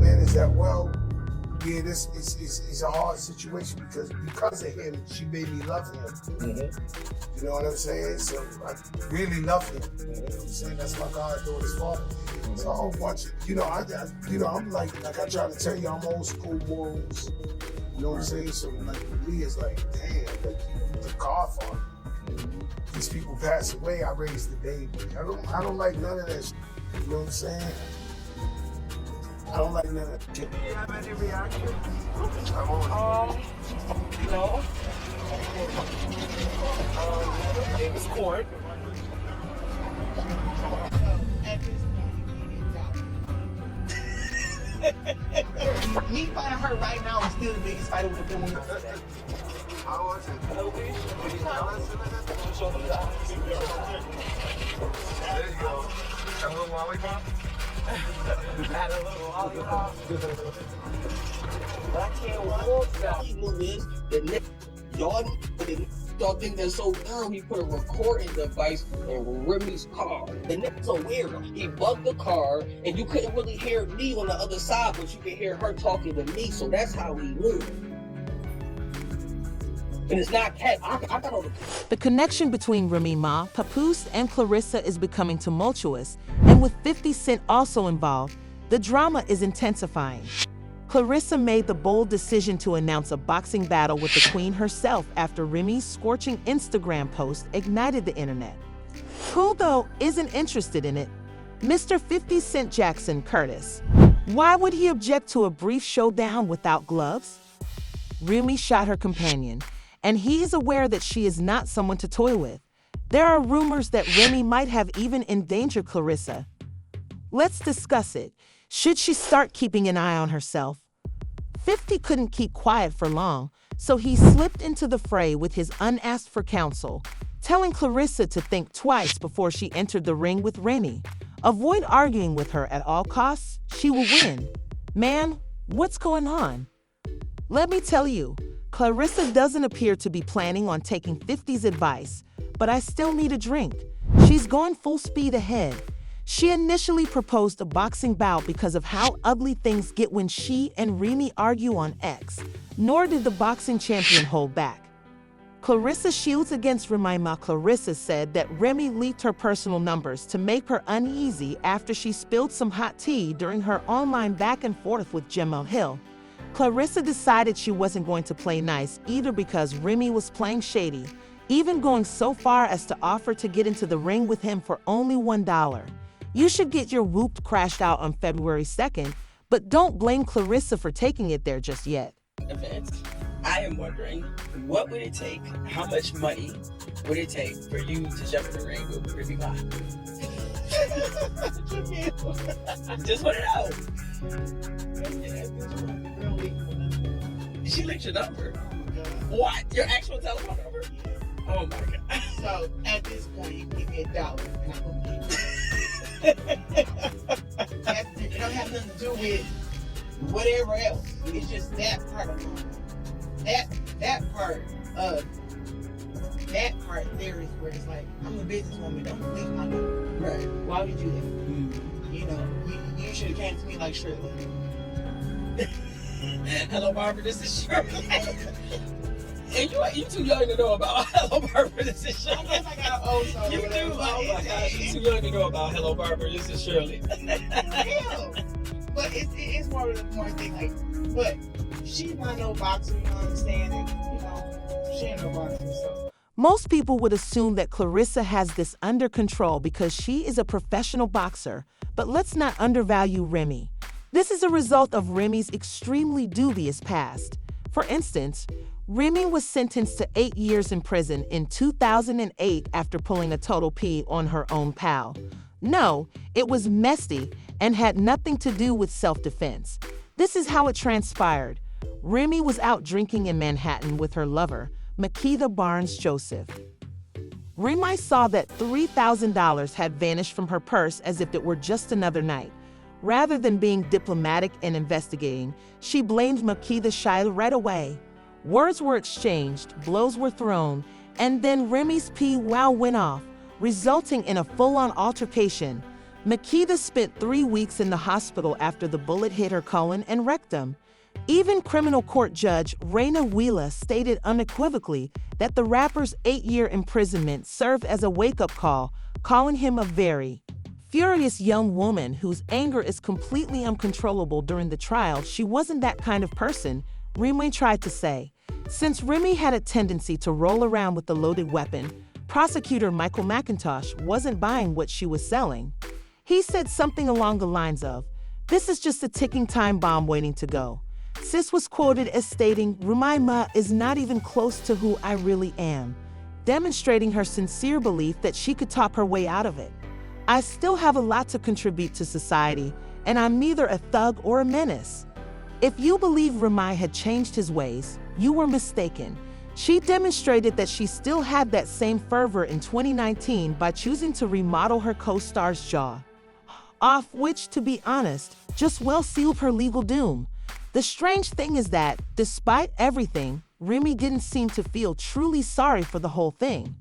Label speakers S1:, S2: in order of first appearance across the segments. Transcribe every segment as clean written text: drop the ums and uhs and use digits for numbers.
S1: man, is that, well, yeah, this is a hard situation because of him, she made me love him.
S2: Mm-hmm.
S1: You know what I'm saying? So I really love him. You know what I'm saying? That's my goddaughter's father. So a whole bunch of, I'm like I try to tell you, I'm old school morals. You know what I'm saying? So like for me, it's like, damn, like the godfather. These people pass away, I raised the baby. I don't like none of that shit. You know what I'm saying? I don't like none of that shit.
S3: Do you have any reaction?
S4: No. It was court.
S5: Me fighting her right now is still the biggest fight with the woman.
S3: How was it? Did you tell us? There you go. A little lollipop?
S4: Had a little lollipop. But I can't walk that.
S5: The move is the next y'all think they're so dumb. He put a recording device in Remy's car. The nigga's so weird. He bugged the car, and you couldn't really hear me on the other side, but you could hear her talking to me. So that's how he moved. And it's not cat. I got all
S6: The connection between Remy Ma, Papoose, and Claressa is becoming tumultuous, and with 50 Cent also involved, the drama is intensifying. Claressa made the bold decision to announce a boxing battle with the queen herself after Remy's scorching Instagram post ignited the internet. Who, though, isn't interested in it? Mr. 50 Cent Jackson Curtis. Why would he object to a brief showdown without gloves? Remy shot her companion, and he is aware that she is not someone to toy with. There are rumors that Remy might have even endangered Claressa. Let's discuss it. Should she start keeping an eye on herself? 50 couldn't keep quiet for long, so he slipped into the fray with his unasked for counsel, telling Claressa to think twice before she entered the ring with Remy. Avoid arguing with her at all costs. She will win. Man, what's going on? Let me tell you, Claressa doesn't appear to be planning on taking 50's advice, but I still need a drink. She's gone full speed ahead. She initially proposed a boxing bout because of how ugly things get when she and Remy argue on X, nor did the boxing champion hold back. Claressa shields against Remy Ma. Claressa said that Remy leaked her personal numbers to make her uneasy after she spilled some hot tea during her online back and forth with Jemele Hill. Claressa decided she wasn't going to play nice either because Remy was playing shady, even going so far as to offer to get into the ring with him for only $1. You should get your whoop crashed out on February 2nd, but don't blame Claressa for taking it there just yet.
S5: event. I am wondering, what would it take, how much money would it take for you to jump in the ring with Remy Ma? Just want to know. She linked your number. What? Your actual telephone number? Oh my God.
S7: So at this point, you can give me $1 and I'm gonna give you. It don't have nothing to do with whatever else. It's just that part of it. That part there is where it's like, I'm a businesswoman, don't leave my number.
S5: Right.
S7: Why would you do that? You know, you should have came to me like Shirley.
S5: Hello, Barbara, this is Shirley. And you too young to know about Hello, Barbara, this is Shirley.
S7: I guess I got old soul.
S5: You do? Oh my gosh, you too young to know about Hello, Barbara, this is Shirley.
S7: Hell. But it's more of the more thing like, but she's not no boxer, you know what I'm saying? And, you know, she ain't no boxer, so.
S6: Most people would assume that Claressa has this under control because she is a professional boxer, but let's not undervalue Remy. This is a result of Remy's extremely dubious past. For instance, Remy was sentenced to 8 years in prison in 2008 after pulling a total P on her own pal. No, it was messy and had nothing to do with self-defense. This is how it transpired. Remy was out drinking in Manhattan with her lover, Makeda Barnes-Joseph. Remy saw that $3,000 had vanished from her purse as if it were just another night. Rather than being diplomatic and investigating, she blamed Makeda shy right away. Words were exchanged, blows were thrown, and then Remy's P-wow went off, resulting in a full-on altercation. Makeda spent 3 weeks in the hospital after the bullet hit her colon and rectum. Even criminal court judge Remy Ma stated unequivocally that the rapper's 8-year imprisonment served as a wake-up call, calling him a very furious young woman whose anger is completely uncontrollable during the trial. She wasn't that kind of person, Remy tried to say. Since Remy had a tendency to roll around with a loaded weapon, prosecutor Michael McIntosh wasn't buying what she was selling. He said something along the lines of, "This is just a ticking time bomb waiting to go." Sis was quoted as stating, "Remy Ma is not even close to who I really am," demonstrating her sincere belief that she could talk her way out of it. "I still have a lot to contribute to society, and I'm neither a thug or a menace." If you believe Remy had changed his ways, you were mistaken. She demonstrated that she still had that same fervor in 2019 by choosing to remodel her co-star's jaw, off which, to be honest, just well sealed her legal doom. The strange thing is that, despite everything, Remy didn't seem to feel truly sorry for the whole thing.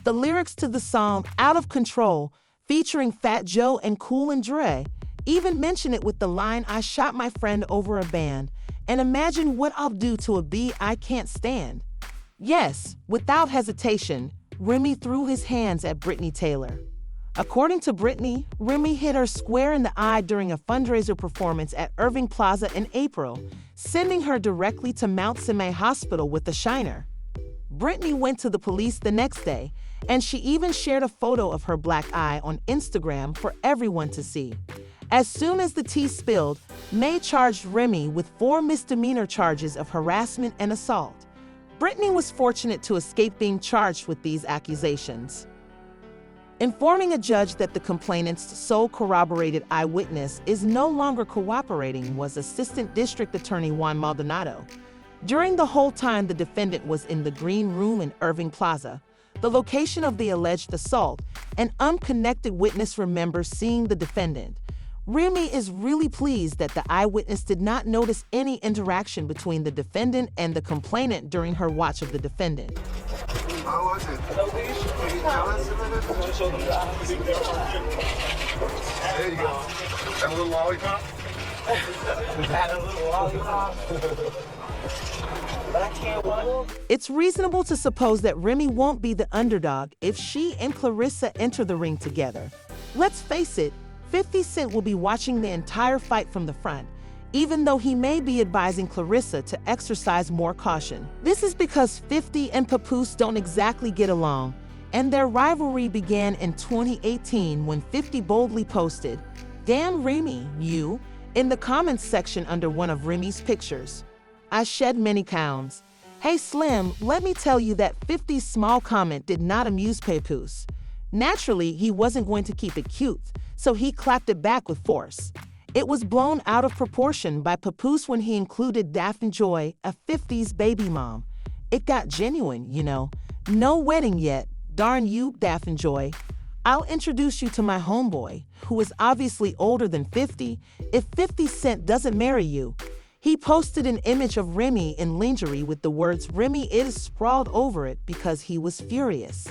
S6: The lyrics to the song Out of Control, featuring Fat Joe and Cool and Dre, even mention it with the line, "I shot my friend over a band, and imagine what I'll do to a bee I can't stand." Yes, without hesitation, Remy threw his hands at Brittany Taylor. According to Brittany, Remy hit her square in the eye during a fundraiser performance at Irving Plaza in April, sending her directly to Mount Sinai Hospital with a shiner. Brittany went to the police the next day, and she even shared a photo of her black eye on Instagram for everyone to see. As soon as the tea spilled, May charged Remy with 4 misdemeanor charges of harassment and assault. Brittany was fortunate to escape being charged with these accusations. Informing a judge that the complainant's sole corroborated eyewitness is no longer cooperating was Assistant District Attorney Juan Maldonado. During the whole time the defendant was in the green room in Irving Plaza, the location of the alleged assault, an unconnected witness remembers seeing the defendant. Remy is really pleased that the eyewitness did not notice any interaction between the defendant and the complainant during her watch of the defendant.
S3: How was it? Are you jealous a minute?
S4: I want to show them the eyes.
S3: There you go. That little lollipop?
S4: Had a little lollipop. But I can't walk.
S6: It's reasonable to suppose that Remy won't be the underdog if she and Claressa enter the ring together. Let's face it, 50 Cent will be watching the entire fight from the front, even though he may be advising Claressa to exercise more caution. This is because 50 and Papoose don't exactly get along, and their rivalry began in 2018 when 50 boldly posted, "Damn Remy, you," in the comments section under one of Remy's pictures. "I shed many pounds. Hey Slim, let me tell you that 50's small comment did not amuse Papoose. Naturally, he wasn't going to keep it cute, so he clapped it back with force. It was blown out of proportion by Papoose when he included Daphne Joy, a 50's baby mom. It got genuine, you know. No wedding yet, darn you, Daphne Joy. I'll introduce you to my homeboy, who is obviously older than 50, if 50 Cent doesn't marry you." He posted an image of Remy in lingerie with the words "Remy is" sprawled over it because he was furious.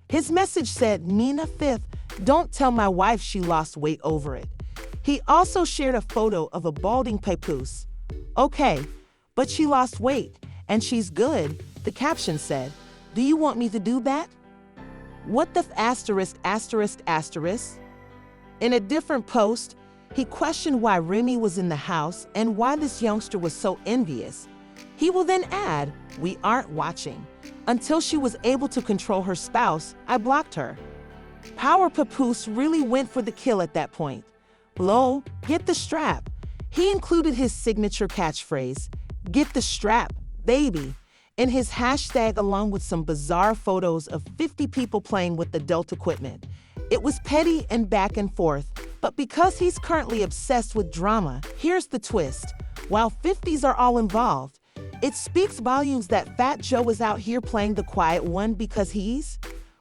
S6: His message said, "Nina Fifth, don't tell my wife she lost weight over it." He also shared a photo of a balding Papoose. "Okay, but she lost weight, and she's good," the caption said. "Do you want me to do that?" What the asterisk asterisk asterisk? In a different post, he questioned why Remy was in the house and why this youngster was so envious. He will then add, "We aren't watching. Until she was able to control her spouse, I blocked her." Power Papoose really went for the kill at that point. Blow, get the strap. He included his signature catchphrase, "Get the strap, baby," in his hashtag along with some bizarre photos of 50 people playing with adult equipment. It was petty and back and forth, but because he's currently obsessed with drama, here's the twist. While 50s are all involved, it speaks volumes that Fat Joe is out here playing the quiet one because he's...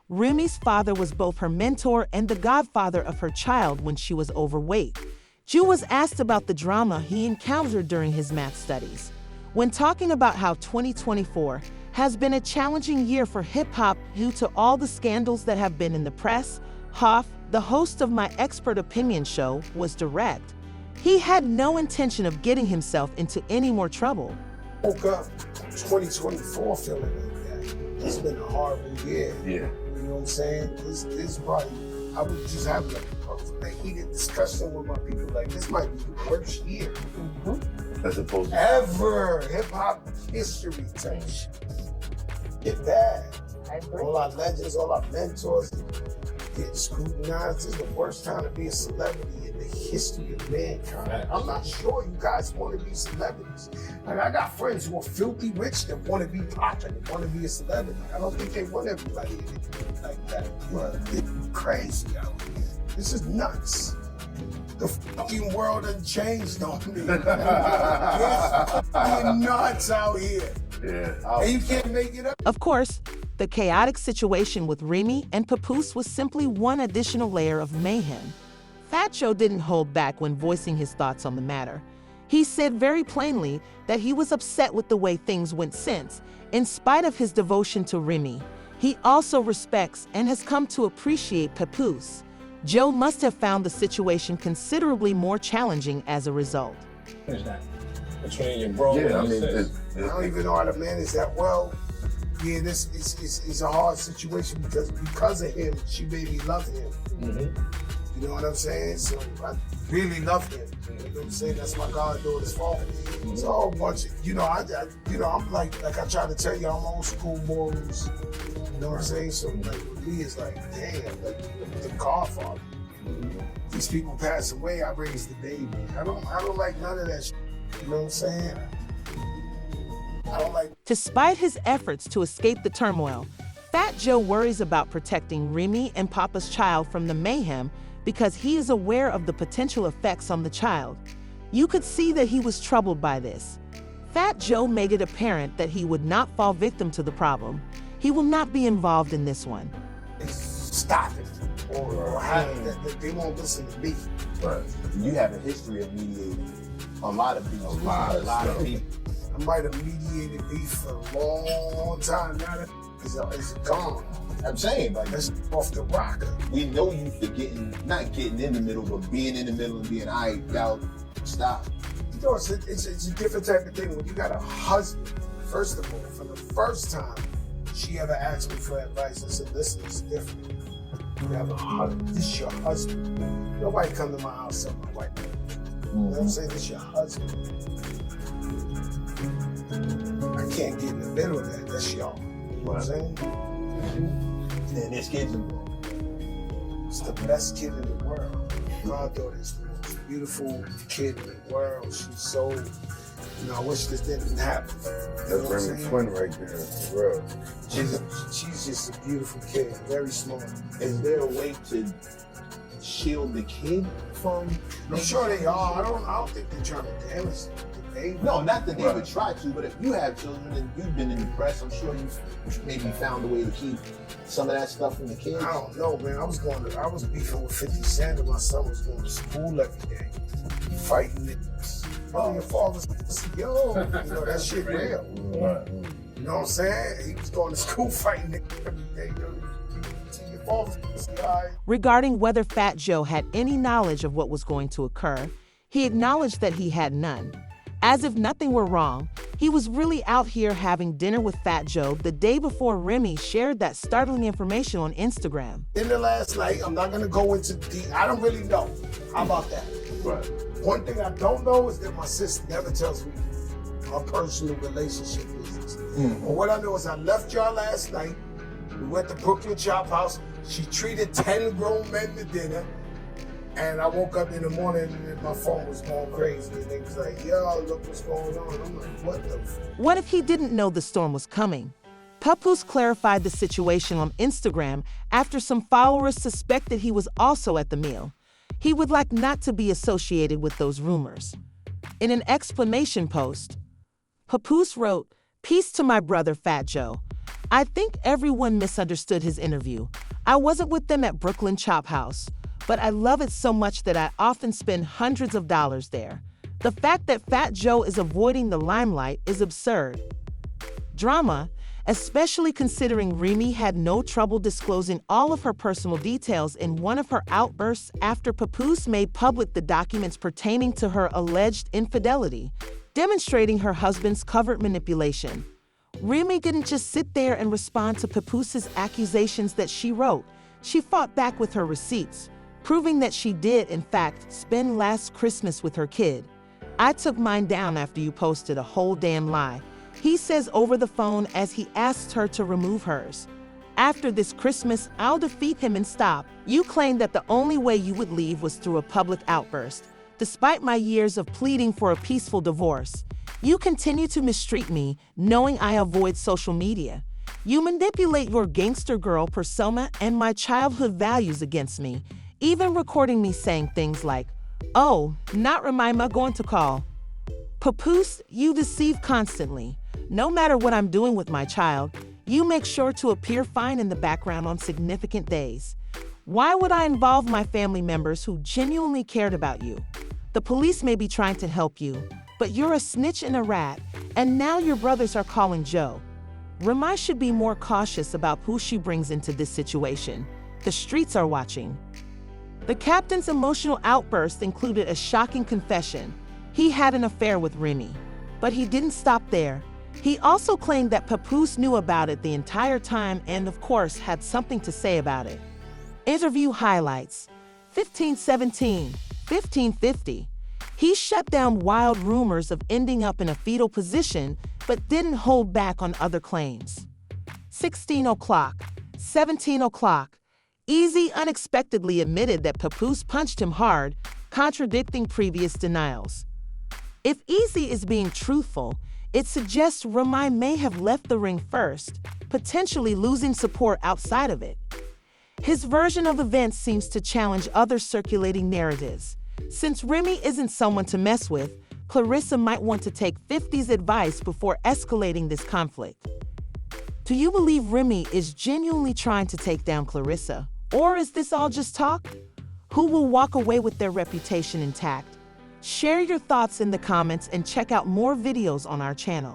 S6: Remy's father was both her mentor and the godfather of her child when she was overweight. Jew was asked about the drama he encountered during his math studies. When talking about how 2024 has been a challenging year for hip-hop due to all the scandals that have been in the press, Hoff, the host of my expert opinion show, was direct. He had no intention of getting himself into any more trouble.
S1: Woke up 2024 feeling like that. It's been a horrible year.
S3: Yeah.
S1: You know what I'm saying? This probably, I was just having a heated discussion with my people, like, this might be the worst year
S3: As opposed to
S1: ever. Hip hop history type shit. It's bad.
S7: I agree.
S1: All our legends, all our mentors get scrutinized. This is the worst time to be a celebrity in the history of mankind. I'm not sure you guys want to be celebrities. Like, I got friends who are filthy rich that want to be popular, that want to be a celebrity. I don't think they want everybody like that. But it's crazy out here. This is nuts. The fucking world has changed on me. It's fucking nuts out here.
S3: yeah.
S1: And you can't make it up.
S6: Of course, the chaotic situation with Remy and Papoose was simply one additional layer of mayhem. Fat Joe didn't hold back when voicing his thoughts on the matter. He said very plainly that he was upset with the way things went since, in spite of his devotion to Remy. He also respects and has come to appreciate Papoose. Joe must have found the situation considerably more challenging as a result.
S2: What is that? Between your bro
S3: Yeah, I
S2: and
S3: mean,
S2: your sis.
S1: I don't even know how to manage that well. Yeah, this is a hard situation because of him, she made me love him. You know what I'm saying? So I really love him. You know what I'm saying? That's my goddaughter's fault. So a whole bunch of, I'm like I try to tell you, I'm old school morals. You know what I'm saying? So like with me, it's like, damn, like the godfather. These people pass away, I raised the baby. I don't like none of that shit. You know what I'm saying? I don't like.
S6: Despite his efforts to escape the turmoil, Fat Joe worries about protecting Remy and Papa's child from the mayhem because he is aware of the potential effects on the child. You could see that he was troubled by this. Fat Joe made it apparent that he would not fall victim to the problem. He will not be involved in this one.
S1: Stop it. Or that they won't listen to me.
S3: But
S8: You have a history of mediating a lot of people.
S3: A lot of
S8: people.
S1: I might have mediated beef for a long time. Now that it's gone.
S8: I'm saying, like,
S1: That's off the rocker.
S8: we know you for not getting in the middle, but being in the middle and being, all right, y'all, stop.
S1: You know, it's a different type of thing. When you got a husband, first of all, for the first time she ever asked me for advice, I said, listen, it's different. You have a husband. This is your husband. Nobody come to my house and my wife. You know what I'm saying? This is your husband. I can't get in the middle of that. That's y'all. You know what I'm saying?
S8: And there's kids involved.
S1: It's the best kid in the world. My daughter's the most beautiful kid in the world. She's so, I wish this didn't happen. You know
S3: that's
S1: what I'm
S3: Remy
S1: saying?
S3: twin right there, for real.
S1: She's just a beautiful kid, very smart.
S8: Is there a way to shield the kid from?
S1: I'm sure they are. I don't think they're trying to damage the baby.
S8: No, not that they
S3: Right.
S8: would try to, but if you have children and you've been in the press, I'm sure you've maybe found a way to keep some of that stuff from the kids.
S1: I don't know, man. I was beefing with 50 Cent and my son was going to school every day, fighting niggas. Oh, your father's yo, that shit real.
S3: Right.
S1: You know what I'm saying? He was going to school fighting niggas every day, dude. Your father's guy.
S6: Regarding whether Fat Joe had any knowledge of what was going to occur, he acknowledged that he had none. As if nothing were wrong, he was really out here having dinner with Fat Joe the day before Remy shared that startling information on Instagram.
S1: Dinner last night, I'm not gonna go into I don't really know. How about that?
S3: Right.
S1: One thing I don't know is that my sister never tells me her personal relationship business. But what I know is I left y'all last night. We went to Brooklyn Chop House. She treated 10 grown men to dinner. And I woke up in the morning and my phone was going crazy. And they was like, yo, look what's going on. I'm like, what the
S6: What if he didn't know the storm was coming? Papoose clarified the situation on Instagram after some followers suspected he was also at the meal. He would like not to be associated with those rumors. In an explanation post, Papoose wrote, "Peace to my brother Fat Joe. I think everyone misunderstood his interview. I wasn't with them at Brooklyn Chop House, but I love it so much that I often spend hundreds of dollars there. The fact that Fat Joe is avoiding the limelight is absurd. Drama, especially considering Remy had no trouble disclosing all of her personal details in one of her outbursts after Papoose made public the documents pertaining to her alleged infidelity, demonstrating her husband's covert manipulation. Remy didn't just sit there and respond to Papoose's accusations that she wrote. She fought back with her receipts, proving that she did, in fact, spend last Christmas with her kid. "I took mine down after you posted a whole damn lie," he says over the phone as he asks her to remove hers. "After this Christmas, I'll defeat him and stop. You claimed that the only way you would leave was through a public outburst. Despite my years of pleading for a peaceful divorce, you continue to mistreat me, knowing I avoid social media. You manipulate your gangster girl persona and my childhood values against me, even recording me saying things like, 'Oh, not Remy Ma going to call.' Papoose, you deceive constantly. No matter what I'm doing with my child, you make sure to appear fine in the background on significant days. Why would I involve my family members who genuinely cared about you? The police may be trying to help you, but you're a snitch and a rat, and now your brothers are calling Joe. Remy should be more cautious about who she brings into this situation. The streets are watching." The captain's emotional outburst included a shocking confession. He had an affair with Remy. But he didn't stop there. He also claimed that Papoose knew about it the entire time and, of course, had something to say about it. Interview highlights. 1517, 1550. He shut down wild rumors of ending up in a fetal position, but didn't hold back on other claims. 16 o'clock, 17 o'clock. Easy unexpectedly admitted that Papoose punched him hard, contradicting previous denials. If Easy is being truthful, it suggests Remy may have left the ring first, potentially losing support outside of it. His version of events seems to challenge other circulating narratives. Since Remy isn't someone to mess with, Claressa might want to take 50's advice before escalating this conflict. Do you believe Remy is genuinely trying to take down Claressa? Or is this all just talk? Who will walk away with their reputation intact? Share your thoughts in the comments and check out more videos on our channel.